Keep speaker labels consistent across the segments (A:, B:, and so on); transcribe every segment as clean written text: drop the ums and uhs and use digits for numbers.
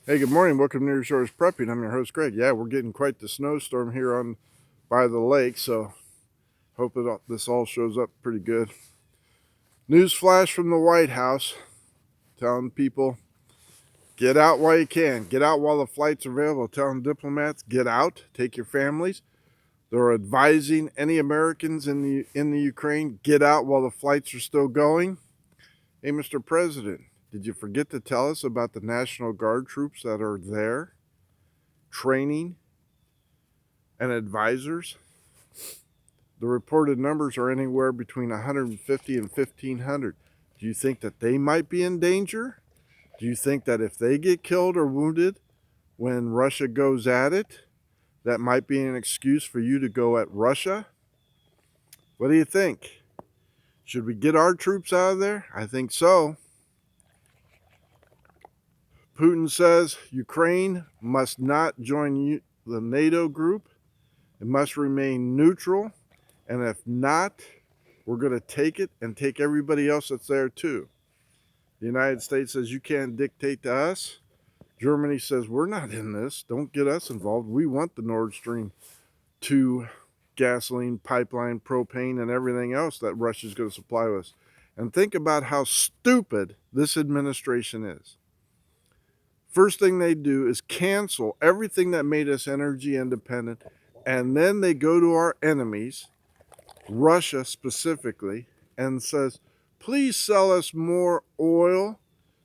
A: Hey, good morning. Welcome to Near Shores Prepping. I'm your host, Greg. Yeah, we're getting quite the snowstorm here on by the lake, so hope this all shows up pretty good. News flash from the White House telling people, get out while you can. Get out while the flights are available. Telling diplomats, get out. Take your families. They're advising any Americans in the Ukraine, get out while the flights are still going. Hey, Mr. President, did you forget to tell us about the National Guard troops that are there training and advisors? The reported numbers are anywhere between 150 and 1,500. Do you think that they might be in danger? Do you think that if they get killed or wounded when Russia goes at it, that might be an excuse for you to go at Russia? What do you think? Should we get our troops out of there? I think so. Putin says Ukraine must not join the NATO group. It must remain neutral. And if not, we're going to take it and take everybody else that's there too. The United States says you can't dictate to us. Germany says we're not in this. Don't get us involved. We want the Nord Stream 2 gasoline pipeline, propane, and everything else that Russia's going to supply us. And think about how stupid this administration is. First thing they do is cancel everything that made us energy independent, and then they go to our enemies, Russia specifically, and says, please sell us more oil,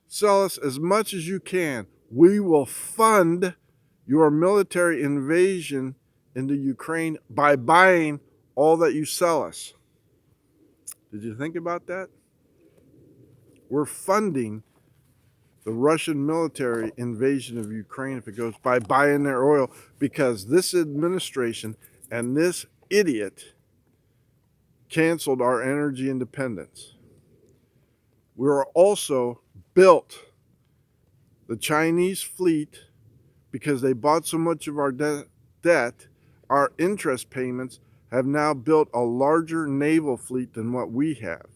A: sell us as much as you can. We will fund your military invasion into Ukraine by buying all that you sell us. Did you think about that? We're funding the Russian military invasion of Ukraine if it goes by buying their oil, because this administration and this idiot canceled our energy independence. We are also built the Chinese fleet because they bought so much of our debt. Our interest payments have now built a larger naval fleet than what we have.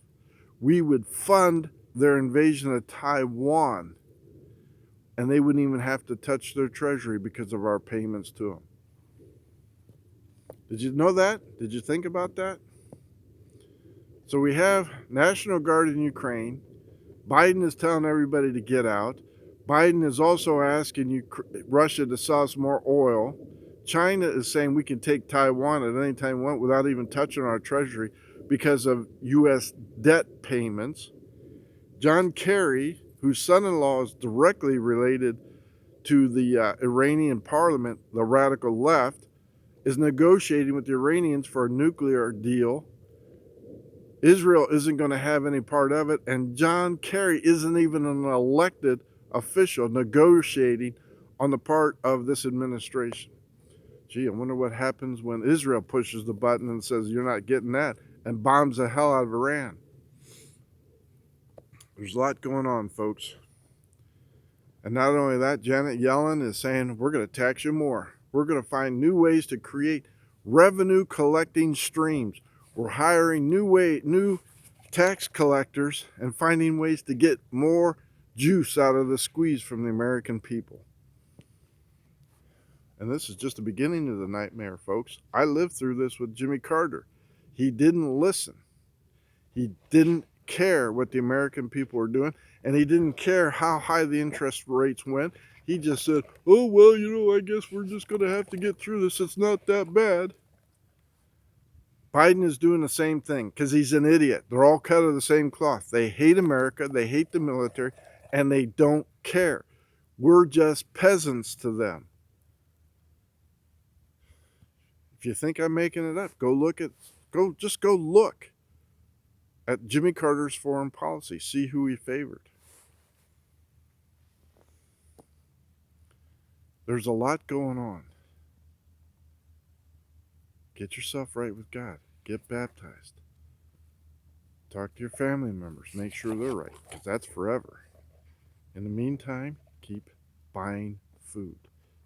A: We would fund their invasion of Taiwan, and they wouldn't even have to touch their treasury because of our payments to them. Did you know that? Did you think about that? So we have National Guard in Ukraine. Biden is telling everybody to get out. Biden is also asking Russia to sell us more oil. China is saying we can take Taiwan at any time we want without even touching our treasury because of U.S. debt payments. John Kerry, whose son-in-law is directly related to the Iranian parliament, the radical left, is negotiating with the Iranians for a nuclear deal. Israel isn't going to have any part of it, and John Kerry isn't even an elected official negotiating on the part of this administration. Gee, I wonder what happens when Israel pushes the button and says, you're not getting that, and bombs the hell out of Iran. There's a lot going on, folks. And not only that, Janet Yellen is saying, we're going to tax you more. We're going to find new ways to create revenue collecting streams. We're hiring new tax collectors and finding ways to get more juice out of the squeeze from the American people. And this is just the beginning of the nightmare, folks. I lived through this with Jimmy Carter. He didn't listen. He didn't care what the American people were doing, and he didn't care how high the interest rates went. He just said, oh, well, I guess we're just going to have to get through this. It's not that bad. Biden is doing the same thing because he's an idiot. They're all cut of the same cloth. They hate America, they hate the military, and they don't care. We're just peasants to them. If you think I'm making it up, go look at Jimmy Carter's foreign policy. See who he favored. There's a lot going on. Get yourself right with God. Get baptized. Talk to your family members. Make sure they're right, because that's forever. In the meantime, keep buying food.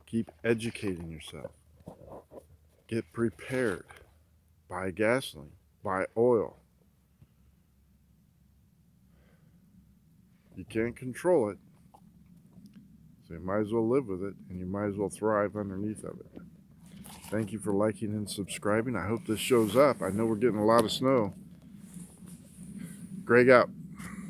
A: Keep educating yourself. Get prepared. Buy gasoline. Buy oil. You can't control it. So you might as well live with it, and you might as well thrive underneath of it. Thank you for liking and subscribing. I hope this shows up. I know we're getting a lot of snow. Greg out.